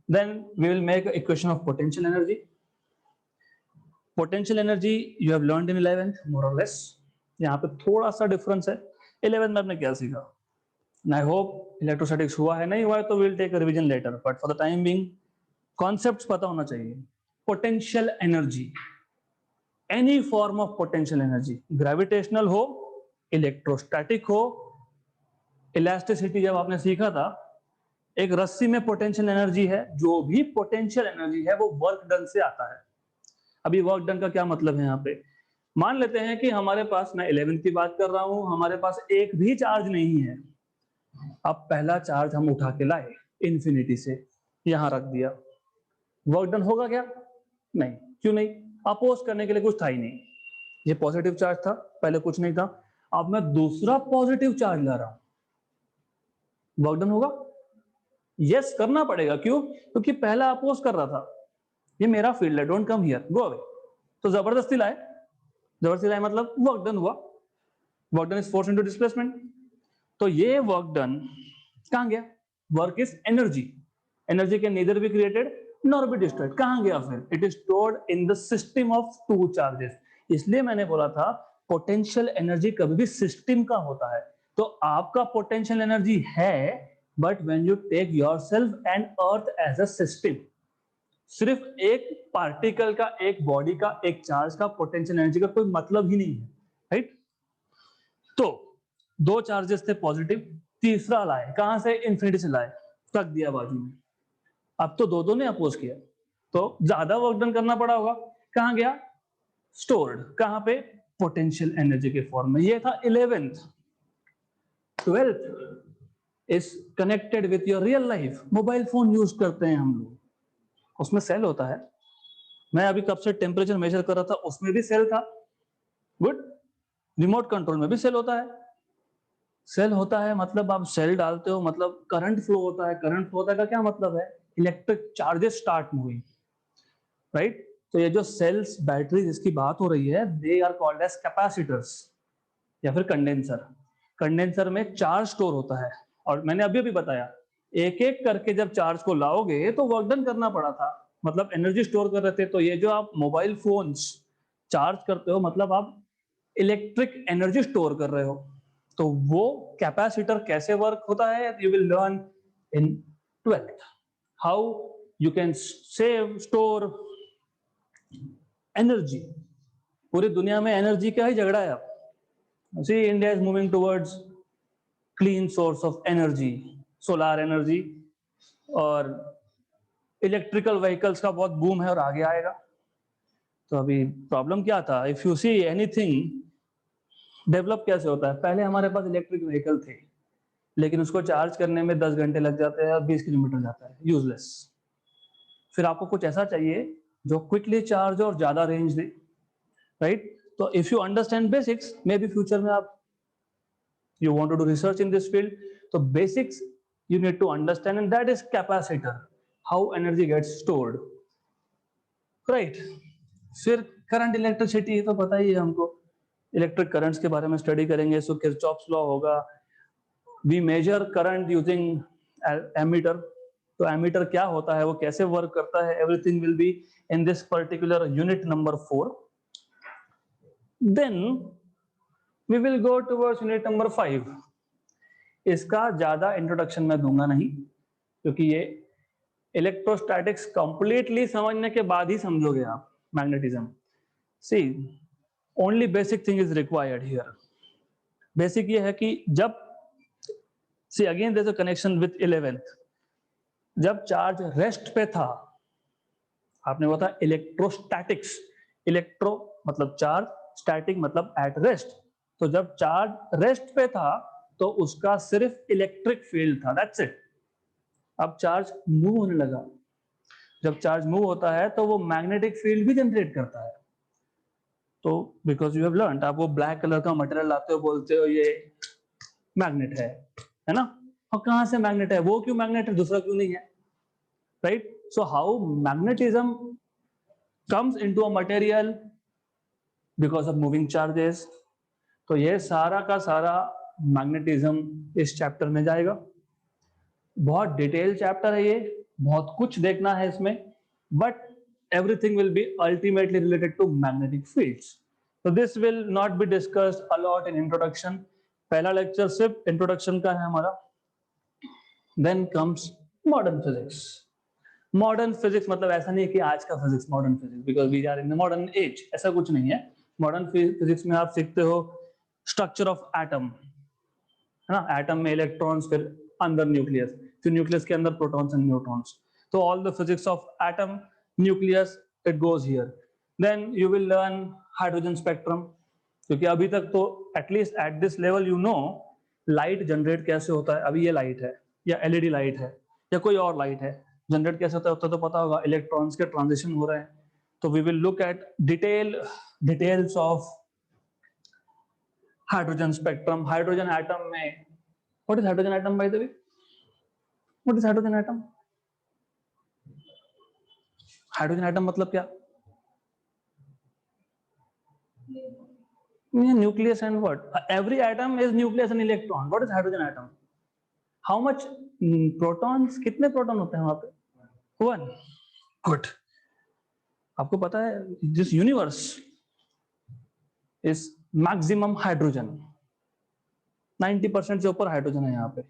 Then we will make an equation of potential energy. Potential energy you have learned in 11th more or less. यहाँ पे थोड़ा सा डिफरेंस है। 11th में आपने क्या सीखा? And I hope इलेक्ट्रोस्टैटिक्स हुआ है, नहीं हुआ है तो we'll take a revision later. But for the time being, concepts पता होना चाहिए। Potential energy, any form of potential energy, gravitational हो, इलेक्ट्रोस्टैटिक हो, इलास्टिसिटी जब आपने सीखा था, एक रस्सी में पोटेंशियल एनर्जी है, जो भी पोटेंशियल एनर्जी है वो वर्क डन से आता है। अभी वर्क डन का क्या मतलब है यहाँ पे? मान लेते हैं कि हमारे पास, मैं 11th की बात कर रहा हूं, हमारे पास एक भी चार्ज नहीं है। अब पहला चार्ज हम उठा के लाए इंफिनिटी से, यहां रख दिया, वर्क डन होगा क्या? नहीं। क्यों नहीं? अपोज करने के लिए कुछ था ही नहीं। ये पॉजिटिव चार्ज था, पहले कुछ नहीं था, अब मैं दूसरा पॉजिटिव चार्ज ला रहा हूं, वर्क डन होगा? यस, करना पड़ेगा। क्यों? क्योंकि पहला अपोज कर रहा था, ये मेरा फील्ड है, don't come here, go away. तो जबरदस्ती लाए, जबरदस्ती लाए मतलब वर्क डन हुआ। Work done is force into displacement. तो ये वर्क डन कहां गया? Work is energy, energy can neither be created nor be destroyed. कहां गया फिर? It is stored in the system of two charges. इसलिए मैंने बोला था पोटेंशियल एनर्जी कभी भी सिस्टम का होता है। तो आपका पोटेंशियल एनर्जी है, but when you take yourself and earth as a system, सिर्फ एक पार्टिकल का, एक बॉडी का, एक चार्ज का पोटेंशियल एनर्जी का कोई मतलब ही नहीं है, राइट? तो दो चार्जेस थे पॉजिटिव, तीसरा लाए कहां से? इंफिनिटी से लाए, रख दिया बाजू में। अब तो दो ने अपोज किया, तो ज्यादा वर्क डन करना पड़ा होगा। कहां गया? स्टोर्ड। कहां पे? पोटेंशियल एनर्जी के फॉर्म में। ये था 11th। 12th is connected with your real life. Mobile phone use करते हैं हम लोग, उसमें सेल होता है। मैं अभी कब से टेम्परेचर मेजर कर रहा था, उसमें भी सेल था। गुड। रिमोट कंट्रोल में भी सेल होता है। सेल होता है मतलब आप सेल डालते हो, मतलब करंट फ्लो होता है। करंट फ्लो होता है का क्या मतलब है? Electric charges start moving, right. तो ये जो सेल्स बैटरी जिसकी बात हो रही है, they are called as capacitors या फिर कंडेंसर। कंडेंसर में चार्ज स्टोर होता है, और मैंने अभी अभी बताया एक एक करके जब चार्ज को लाओगे तो वर्क डन करना पड़ा था, मतलब एनर्जी स्टोर कर रहे थे। तो ये जो आप मोबाइल फोन्स चार्ज करते हो, मतलब आप इलेक्ट्रिक एनर्जी स्टोर कर रहे हो। तो वो कैपेसिटर कैसे वर्क होता है, you will learn in 12th। How you can save store energy. पूरी दुनिया में एनर्जी का ही झगड़ा है अब। See, India is moving towards clean source of energy, solar energy, और इलेक्ट्रिकल व्हीकल्स का बहुत बूम है और आगे आएगा। तो अभी प्रॉब्लम क्या था, if you see anything develop कैसे होता है, पहले हमारे पास इलेक्ट्रिक व्हीकल थे, लेकिन उसको चार्ज करने में 10 घंटे लग जाते हैं और 20 किलोमीटर जाता है, यूजलेस। फिर आपको कुछ ऐसा चाहिए जो क्विकली चार्ज और ज्यादा रेंज दे, राइट। तो if you understand basics, may be future में आप you want to do research in this field, so basics you need to understand, and that is capacitor, how energy gets stored, right। फिर current electricity तो पता ही है हमको, electric currents के बारे में स्टडी करेंगे। सो किरचॉफ्स लॉ होगा। We measure current using ammeter. तो एमीटर क्या होता है, वो कैसे वर्क करता है, everything will be in this particular unit number 4। देन we will go towards unit number 5। इसका ज्यादा इंट्रोडक्शन मैं दूंगा नहीं, क्योंकि ये इलेक्ट्रोस्टैटिक्स कंप्लीटली समझने के बाद ही समझोगे आप magnetism. See only basic thing is required here. Basic ये है कि जब see again there is a connection with 11th। जब चार्ज रेस्ट पे था, आपने बोला था इलेक्ट्रोस्टैटिक्स। इलेक्ट्रो मतलब चार्ज, स्टैटिक मतलब एट रेस्ट। तो जब चार्ज रेस्ट पे था तो उसका सिर्फ इलेक्ट्रिक फील्ड था, दैट्स इट। अब चार्ज मूव होने लगा। जब चार्ज मूव होता है तो वो मैग्नेटिक फील्ड भी जनरेट करता है। तो बिकॉज यू हैव लर्नड, आप वो ब्लैक कलर का मटेरियल लाते हो, बोलते हो ये मैग्नेट है ना। और कहां से मैग्नेट है, वो क्यों मैग्नेट है, दूसरा क्यों नहीं है, right. So how magnetism comes into a material because of moving charges। तो ये सारा का सारा मैग्नेटिज्म इस चैप्टर में जाएगा। बहुत डिटेल चैप्टर है ये, बहुत कुछ देखना है इसमें, but everything will be ultimately related to magnetic fields। So this will not be discussed a lot in introduction। पहला लेक्चर सिर्फ इंट्रोडक्शन का है हमारा। Then comes modern physics। Modern physics मतलब ऐसा नहीं है कि आज का physics modern physics, because we are in the modern age, ऐसा कुछ नहीं है। मॉडर्न फिजिक्स में आप सीखते हो स्ट्रक्चर ऑफ एटम, है ना। एटम में इलेक्ट्रॉन्स, फिर अंदर न्यूक्लियस, फिर न्यूक्लियस के अंदर प्रोटॉन्स एंड न्यूट्रॉन्स। तो all the physics of atom, nucleus, it goes here. Then you will learn hydrogen spectrum, क्योंकि अभी तक तो at least at this level you know light generate कैसे होता है। अभी ये लाइट है या एलईडी लाइट है या कोई और लाइट है, जनरेट कैसे होता है तो पता होगा, इलेक्ट्रॉन्स के ट्रांजिशन हो रहे हैं। तो we will look at details of hydrogen spectrum. Hydrogen atom में, what is hydrogen atom by the way, what is hydrogen atom? Hydrogen atom मतलब क्या? Nucleus and what, every atom is nucleus and electron. What is hydrogen atom? How much protons, कितने proton होते हैं वहां पे? 1। Good. आपको पता है this universe is maximum hydrogen, 90% से ऊपर हाइड्रोजन है यहाँ पे।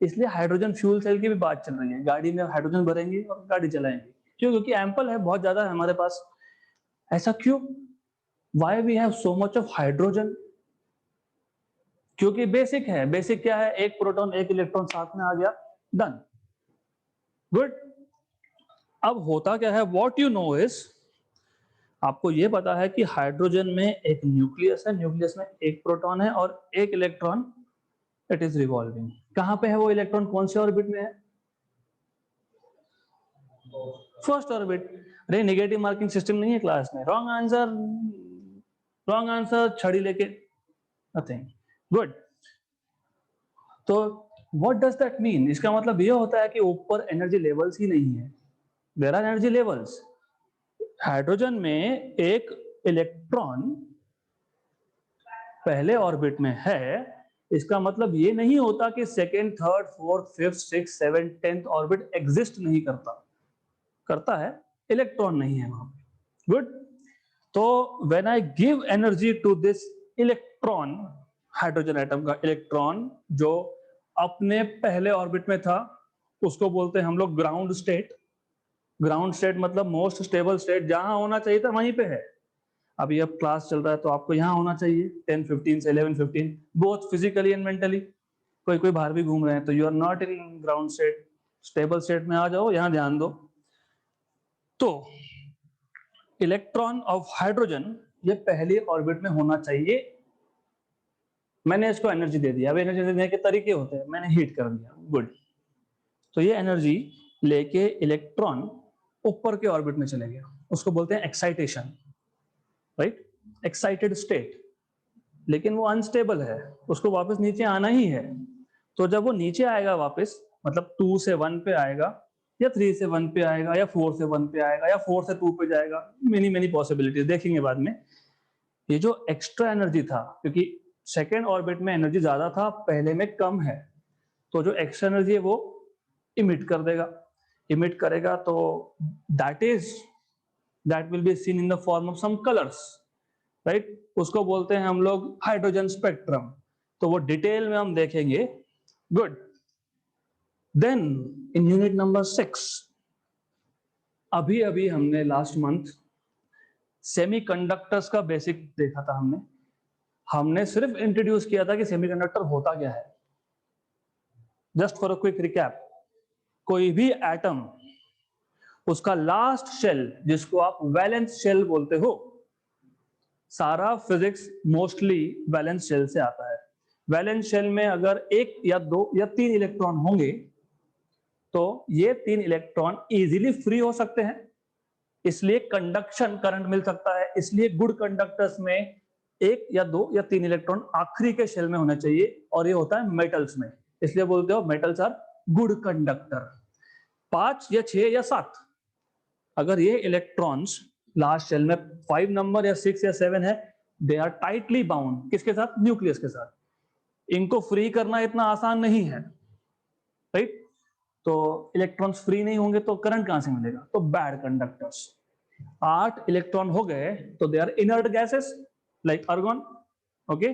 इसलिए हाइड्रोजन फ्यूल सेल की भी बात चल रही है, गाड़ी में हाइड्रोजन भरेंगे और गाड़ी चलाएंगे। क्यों? क्योंकि एम्पल है, बहुत ज्यादा है हमारे पास। ऐसा क्यों? Why we have so much of hydrogen? क्योंकि बेसिक है। बेसिक क्या है? एक प्रोटॉन एक इलेक्ट्रॉन साथ में आ गया, डन। गुड। अब होता क्या है, व्हाट यू नो इज, आपको यह पता है कि हाइड्रोजन में एक न्यूक्लियस है, न्यूक्लियस में एक प्रोटॉन है और एक इलेक्ट्रॉन इट इज रिवॉल्विंग। कहां पे है वो इलेक्ट्रॉन, कौन से ऑर्बिट में है? First orbit. अरे नेगेटिव मार्किंग सिस्टम नहीं है क्लास में, रॉन्ग आंसर, रॉन्ग आंसर, छड़ी लेके नथिंग। गुड। तो व्हाट डज दैट मीन? इसका मतलब ये होता है कि ऊपर एनर्जी लेवल्स ही नहीं है, there are energy levels. Hydrogen में एक इलेक्ट्रॉन पहले ऑर्बिट में है, इसका मतलब ये नहीं होता कि second, third, fourth, fifth, six, seven, 10th orbit exist नहीं करता, करता है, इलेक्ट्रॉन नहीं है वहां पे। गुड। तो when I give energy to this electron, hydrogen atom का इलेक्ट्रॉन जो अपने पहले ऑर्बिट में था, उसको बोलते हैं हम लोग ग्राउंड स्टेट। ग्राउंड स्टेट मतलब मोस्ट स्टेबल स्टेट, जहां होना चाहिए था वहीं पे है। अभी अब क्लास चल रहा है तो आपको यहाँ होना चाहिए 10-15 से 11-15, बोथ फिजिकली एंड मेंटली। कोई कोई बाहर भी घूम रहे हैं तो you are not in ground state, stable state में आ जाओ, यहाँ ध्यान दो। तो इलेक्ट्रॉन ऑफ हाइड्रोजन ये पहली ऑर्बिट में होना चाहिए। मैंने इसको एनर्जी दे दिया। अब एनर्जी देने के तरीके होते हैं, मैंने हीट कर दिया। गुड। तो ये एनर्जी लेके इलेक्ट्रॉन ऊपर के ऑर्बिट में चले गया, उसको बोलते हैं एक्साइटेशन, राइट? Excited state. लेकिन वो अनस्टेबल है, उसको वापस नीचे आना ही है। तो जब वो नीचे आएगा वापस, मतलब 2 से 1 पे आएगा, या 3 से 1 पे आएगा, या 4 से 1 पे आएगा, या 4 से 2 पे जाएगा, मेनी मेनी पॉसिबिलिटीज देखेंगे बाद में। ये जो एक्स्ट्रा एनर्जी था, क्योंकि सेकेंड ऑर्बिट में एनर्जी ज्यादा था, पहले में कम है, तो जो एक्स्ट्रा एनर्जी है वो इमिट कर देगा। इमिट करेगा तो that will be seen in the form of some colours, right? उसको बोलते हैं हम लोग हाइड्रोजन स्पेक्ट्रम। तो वो डिटेल में हम देखेंगे। Good. Then in unit number 6, अभी अभी हमने लास्ट मंथ सेमीकंडक्टर्स का बेसिक देखा था। हमने सिर्फ इंट्रोड्यूस किया था कि सेमीकंडक्टर होता क्या है। Just for a quick recap, कोई भी एटम, उसका लास्ट शेल जिसको आप वैलेंस शेल बोलते हो, सारा फिजिक्स मोस्टली वैलेंस शेल से आता है। वैलेंस शेल में अगर 1 या 2 या 3 इलेक्ट्रॉन होंगे तो ये 3 इलेक्ट्रॉन इजीली फ्री हो सकते हैं, इसलिए कंडक्शन करंट मिल सकता है। इसलिए गुड कंडक्टर्स में 1 या 2 या 3 इलेक्ट्रॉन आखिरी के शेल में होना चाहिए, और ये होता है मेटल्स में, इसलिए बोलते हो मेटल्स आर गुड कंडक्टर। 5 या 6 या 7 अगर ये इलेक्ट्रॉन्स लास्ट शेल में 5 नंबर या 6 या 7 है, दे आर टाइटली बाउंड, किसके साथ? न्यूक्लियस के साथ। इनको फ्री करना इतना आसान नहीं है, राइट? तो इलेक्ट्रॉन्स फ्री नहीं होंगे तो करंट कहां से मिलेगा? तो बैड कंडक्टर्स। 8 इलेक्ट्रॉन हो गए तो they are inert gases like argon, okay.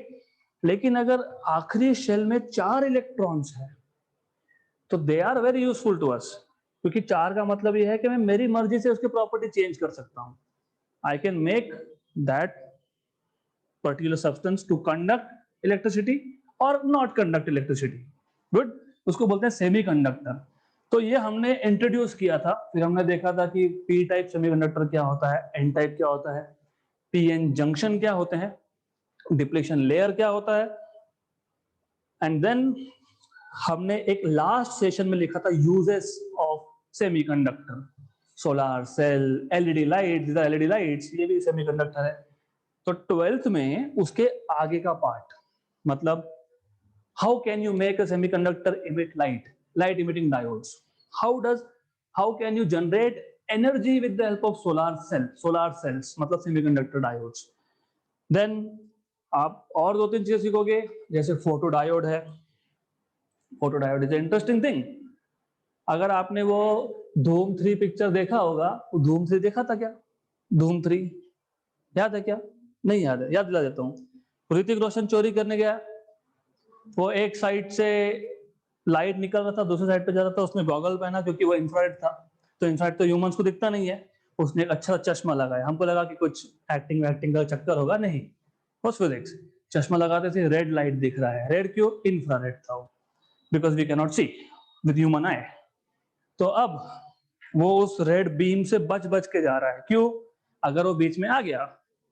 लेकिन अगर आखिरी शेल में 4 इलेक्ट्रॉन्स है तो they are very useful to us, क्योंकि 4 का मतलब यह है कि मैं मेरी मर्जी से उसकी प्रॉपर्टी चेंज कर सकता हूं। I can make that particular substance to conduct electricity और नॉट कंडक्ट इलेक्ट्रिसिटी। गुड। उसको बोलते हैं सेमीकंडक्टर। तो ये हमने इंट्रोड्यूस किया था, फिर हमने देखा था कि पी टाइप सेमीकंडक्टर क्या होता है, एन टाइप क्या होता है, पीएन जंक्शन क्या होते हैं, डिप्लीशन लेयर क्या होता है। एंड देन हमने एक लास्ट सेशन में लिखा था uses of semiconductor, solar cell, LED lights, LED lights ये भी सेमीकंडक्टर है। तो 12th में उसके आगे का पार्ट, मतलब how can you make a semiconductor emit light emitting diodes, how can you generate energy with the help of solar cells मतलब सेमीकंडक्टर डायोड्स। देन आप और 2-3 चीजें सीखोगे, जैसे फोटो डायोड है। Photo diode is interesting thing. अगर आपने वो धूम 3 पिक्चर देखा होगा, वो धूम 3 देखा था क्या? धूम 3 याद है क्या? नहीं याद है, याद दिला देता हूं। ऋतिक रोशन चोरी करने गया, वो एक साइड से लाइट निकल रहा था, दूसरी साइड पे जा रहा था, उसने गॉगल पहना क्योंकि वो इंफ्रारेड था, तो इंफ्रारेड तो ह्यूमंस को दिखता नहीं है। उसने एक अच्छा चश्मा लगाया, हमको लगा कि कुछ एक्टिंग वैक्टिंग का चक्कर होगा, नहीं, बस फिजिक्स। चश्मा लगाते थे, रेड लाइट दिख रहा है। रेड क्यों? इंफ्रारेड था वो, because we can not see with human eye. तो अब वो उस रेड बीम से बच बच के जा रहा है। क्यों? अगर वो बीच में आ गया,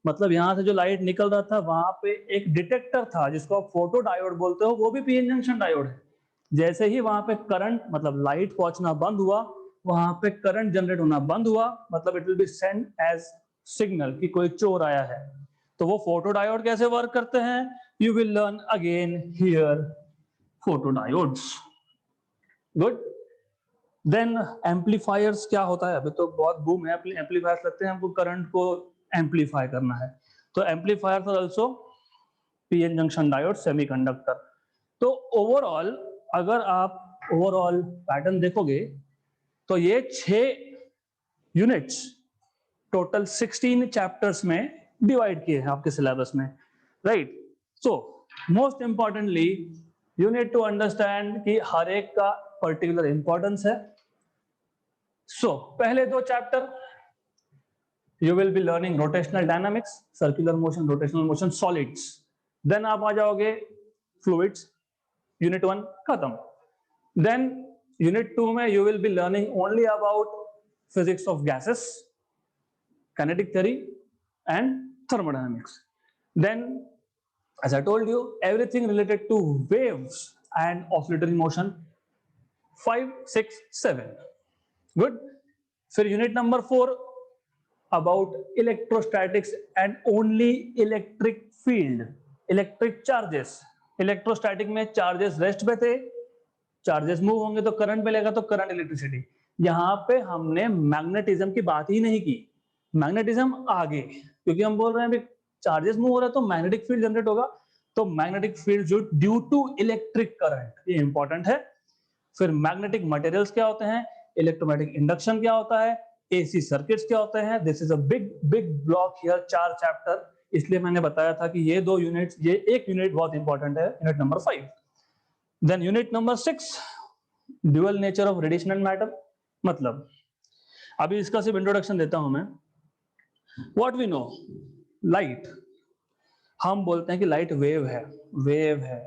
मतलब यहाँ से जो लाइट निकल रहा था वहां पे एक डिटेक्टर था जिसको आप फोटो डायोड बोलते हो, वो भी पीएन जंक्शन डायोड है। जैसे ही वहां पे करंट मतलब लाइट पहुंचना बंद हुआ, वहां पे करंट जनरेट होना बंद हुआ, मतलब it will be send as signal कि कोई चोर आया है। तो वो फोटो डायोड कैसे वर्क करते हैं, you will learn again here photo diodes. Good. Then amplifiers क्या होता है, अभी तो बहुत बूम है एम्पलीफायर्स लगते हैं, हमको करंट को एम्पलीफाई करना है। तो amplifiers are also PN junction diode semiconductor. तो ओवरऑल अगर आप ओवरऑल पैटर्न देखोगे तो ये 6 यूनिट्स टोटल 16 चैप्टर्स में डिवाइड किए हैं आपके सिलेबस में, right. So most importantly you need to understand कि हर एक का पर्टिकुलर इंपॉर्टेंस है। सो पहले 2 chapter you will be learning rotational dynamics, circular motion, rotational motion, solids. Then आप आ जाओगे fluids, unit 1 खत्म। Then unit 2 में you will be learning only about physics of gases, kinetic theory and thermodynamics. Then as I told you, everything related to waves and oscillatory motion, 5, 6, 7. Good. फिर unit number 4 about electrostatics and only electric field, electric charges. Electrostatic में charges rest पे थे, charges move होंगे तो current मिलेगा, तो current electricity. यहां पे हमने मैग्नेटिज्म की बात ही नहीं की, मैग्नेटिज्म आगे, क्योंकि हम बोल रहे हैं चार्जेस मूव हो रहा है तो मैग्नेटिक फील्ड जनरेट होगा, तो मैग्नेटिक फील्ड जो ड्यू टू इलेक्ट्रिक करंट, ये इंपॉर्टेंट है। फिर मैग्नेटिक मटेरियल्स क्या होते हैं, इलेक्ट्रोमैग्नेटिक इंडक्शन क्या होता है, एसी सर्किट्स क्या होते हैं। This is a big big block here, 4 chapter, इसलिए मैंने बताया था कि ये 2 यूनिट्स, ये एक यूनिट बहुत इंपॉर्टेंट है, unit number 5। Then unit number 6 dual nature of radiation and matter. मतलब अभी इसका सिर्फ इंट्रोडक्शन देता हूं मैं। व्हाट वी नो, लाइट, हम बोलते हैं कि लाइट वेव है, वेव है,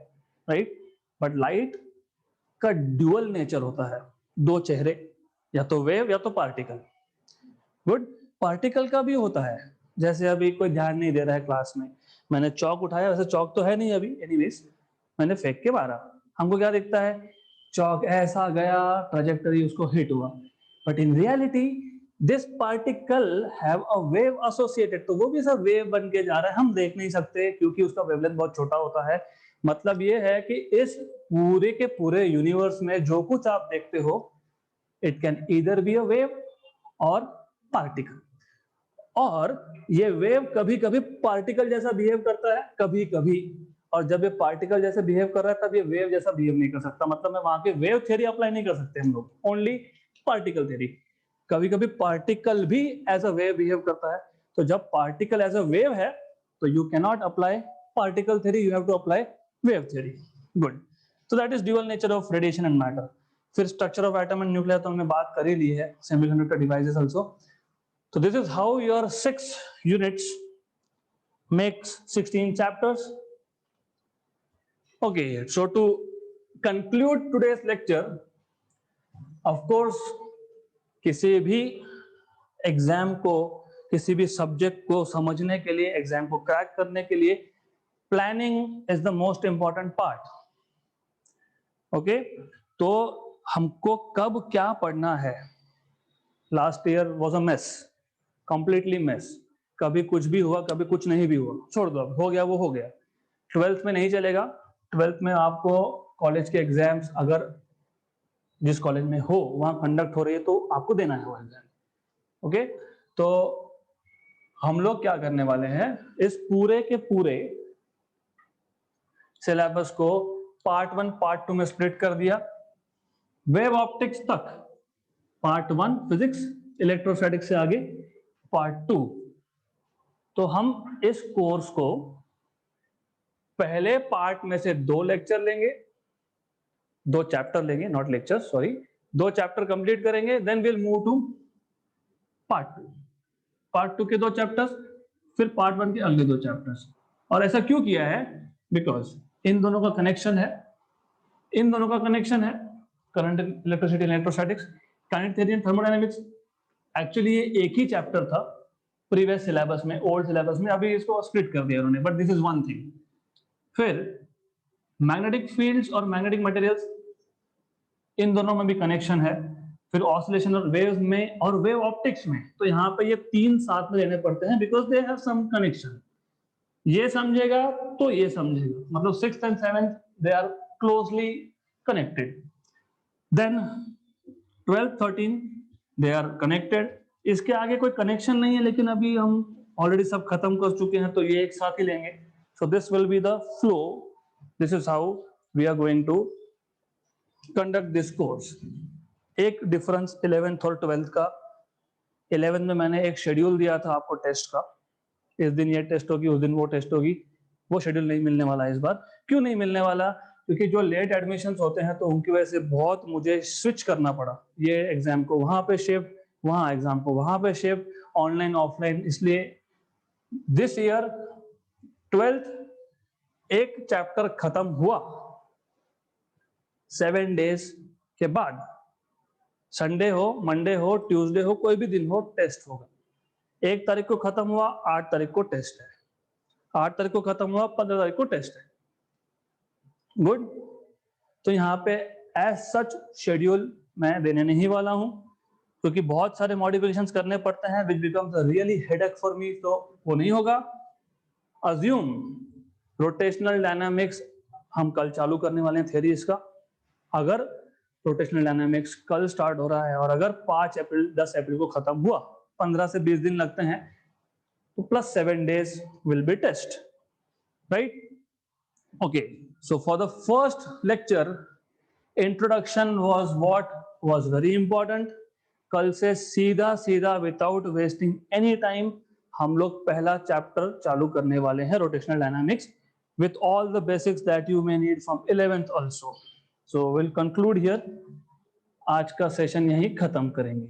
राइट। बट लाइट का ड्यूअल नेचर होता है, 2 चेहरे, या तो वेव या तो पार्टिकल। गुड। पार्टिकल का भी होता है, जैसे अभी कोई ध्यान नहीं दे रहा है क्लास में, मैंने चौक उठाया, वैसे चौक तो है नहीं अभी, एनीवेज मैंने फेंक के मारा, हमको क्या दिखता है, चौक ऐसा गया, ट्रैजेक्टरी उसको हिट हुआ, but in reality this particle have a wave associated, तो वो भी सब वेव बन के जा रहा है, हम देख नहीं सकते क्योंकि उसका वेवलेंथ बहुत छोटा होता है। मतलब ये है कि इस पूरे के पूरे यूनिवर्स में जो कुछ आप देखते हो, it can either be a wave और पार्टिकल, और ये वेव कभी कभी पार्टिकल जैसा बिहेव करता है, कभी कभी, और जब ये पार्टिकल जैसे बिहेव कर रहा है तब ये वेव जैसा बिहेव नहीं कर सकता। मतलब मैं वहां के वेव थ्योरी अप्लाई नहीं कर सकते हम लोग, ओनली पार्टिकल थ्योरी। कभी कभी पार्टिकल भी एज अ वेव बिहेव करता है, तो जब पार्टिकल एज अ वेव है तो you can not apply particle theory, you have to apply wave theory. Good. So that is dual nature of radiation and matter. फिर structure of atom and nuclear तो हमने बात कर ही ली है, semiconductor devices also. So this is how your 6 units makes 16 chapters. Okay, so to conclude today's lecture, of course, किसी भी एग्जाम को, किसी भी सब्जेक्ट को समझने के लिए, एग्जाम को क्रैक करने के लिए, planning is the most important part. Okay, तो हमको कब क्या पढ़ना है, last year was a mess, completely mess, कभी कुछ भी हुआ, कभी कुछ नहीं भी हुआ, छोड़ दो, अब हो गया वो हो गया। 12th में नहीं चलेगा, 12th में आपको कॉलेज के एग्जाम्स अगर जिस कॉलेज में हो वहां कंडक्ट हो रही है तो आपको देना है वो एग्जाम। ओके, तो हम लोग क्या करने वाले हैं, इस पूरे के पूरे सिलेबस को पार्ट 1 पार्ट 2 में स्प्लिट कर दिया। वेव ऑप्टिक्स तक पार्ट 1 फिजिक्स, इलेक्ट्रोस्टैटिक्स से आगे पार्ट 2। तो हम इस कोर्स को पहले पार्ट में से 2 लेक्चर लेंगे, 2 चैप्टर लेंगे, not lecture, sorry, 2 chapter complete करेंगे, then will move to part 2। Part 2 के 2 चैप्टर्स, फिर पार्ट 1 के अगले 2 चैप्टर्स। और ऐसा क्यों किया है, बिकॉज इन दोनों का कनेक्शन है, इन दोनों का कनेक्शन है, current, electricity, electrostatics, kinetic theory and thermodynamics. Actually ये एक ही चैप्टर था, प्रीवियस सिलेबस में, ओल्ड सिलेबस में, अभी इसको स्प्लिट कर दिया उन्होंने, but this is one thing. फिर मैग्नेटिक फील्ड्स और मैग्नेटिक मटेरियल्स, इन दोनों में भी कनेक्शन है। फिर ऑसिलेशन और वेव्स में और वेव ऑप्टिक्स में, तो यहाँ पे ये तीन साथ में लेने पड़ते हैं because they have some connection. ये समझेगा तो ये समझेगा, मतलब 6th and 7th they are closely connected. Then 12th 13 they are connected. इसके आगे कोई कनेक्शन नहीं है, लेकिन अभी हम ऑलरेडी सब खत्म कर चुके हैं तो ये एक साथ ही लेंगे। So this will be the flow, this is how we are going to conduct this course. एक डिफरेंस 11th और 12th का, 11th में मैंने एक शेड्यूल दिया था आपको टेस्ट का, इस दिन ये टेस्ट होगी, उस दिन वो टेस्ट होगी, वो शेड्यूल नहीं मिलने वाला इस बार। क्यों नहीं मिलने वाला? क्योंकि जो लेट एडमिशन होते हैं तो उनकी वजह से बहुत मुझे स्विच करना पड़ा, ये एग्जाम को वहां पे शिफ्ट, वहां एग्जाम को वहां पे शिफ्ट, ऑनलाइन ऑफलाइन। इसलिए दिस ईयर 12th एक चैप्टर खत्म हुआ 7 डेज के बाद, संडे हो, मंडे हो, ट्यूसडे हो, कोई भी दिन हो, टेस्ट होगा। 1 तारीख को खत्म हुआ, 8 तारीख को टेस्ट है, 8 तारीख को खत्म हुआ, 15 तारीख को टेस्ट है। गुड। तो यहाँ पे एज सच शेड्यूल मैं देने नहीं वाला हूं, क्योंकि बहुत सारे मॉडिफिकेशंस करने पड़ते हैं which becomes a really headache for me, तो वो नहीं होगा। अज्यूम रोटेशनल डायनामिक्स हम कल चालू करने वाले हैं, थ्योरी इसका। अगर रोटेशनल डायनामिक्स कल स्टार्ट हो रहा है और अगर 5 अप्रैल 10 अप्रैल को खत्म हुआ, 15 से 20 दिन लगते हैं, तो plus 7 days will be test, right? Okay, so for the first lecture, introduction was what was very important. कल से सीधा सीधा without wasting any time हम लोग पहला चैप्टर चालू करने वाले हैं, rotational dynamics, with all the basics that you may need from 11th also. So we'll conclude here. आज का सेशन यही खत्म करेंगे।